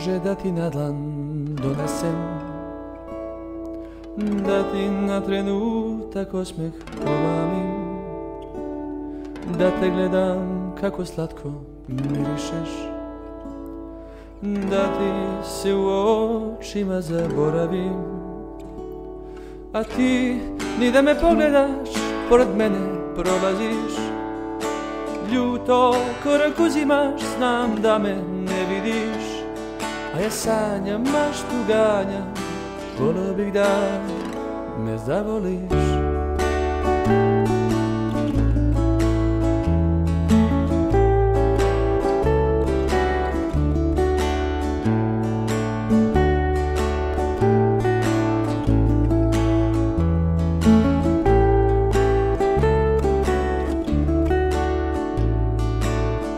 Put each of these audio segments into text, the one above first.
može da ti na dlan donesem, da ti na trenutak osmeh pomamim, da te gledam kako slatko mirišeš, da ti se u očima zaboravim, a ti ni da me pogledaš, pored mene prolaziš. Ljuto korak uzimaš, znam da me ne vidiš, a ja sanjam, maštu ganjam, volio bih da me zavoliš.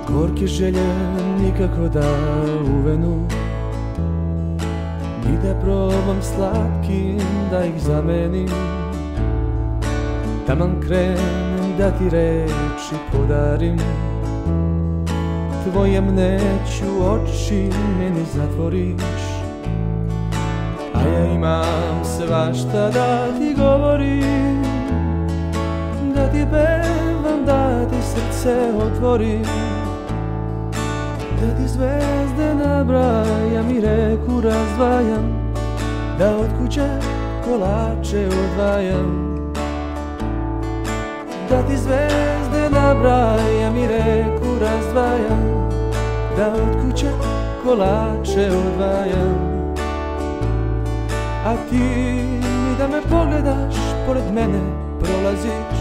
Gorke želje nikako da uvenu, ni da probam slatkim da ih zamenim. Taman krenem da ti reči podarim, tvoje mneću oči meni zatvoriš, a ja imam svašta da ti govorim, da ti pevam, da ti srce otvorim, da ti zvezde nabrajam i reku razdvajam, da od kuće kolače odvajam. Da ti zvezde nabrajam i reku razdvajam, da od kuće kolače odvajam. A ti ni da me pogledaš, pored mene prolaziš.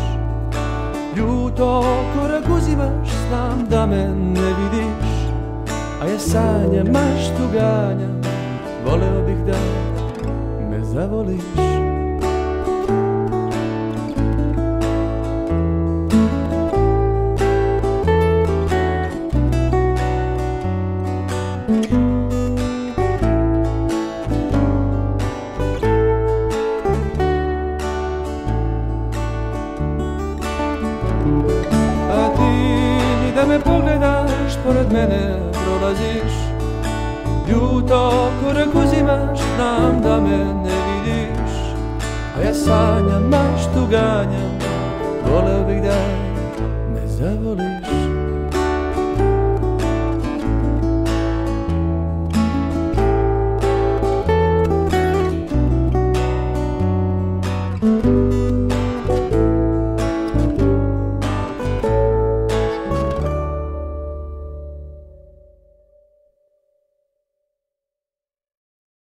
Ljuto korak uzimaš, znam da me ne vidiš, a ja sanjam, maštu ganjam, voleo bih da me zavoliš. A ti ni da me pogledaš, pored mene prolaziš. Ljuto korak uzimaš, znam da me ne vidiš, a ja sanjam, maštu ganjam, voleo bih da me zavoliš.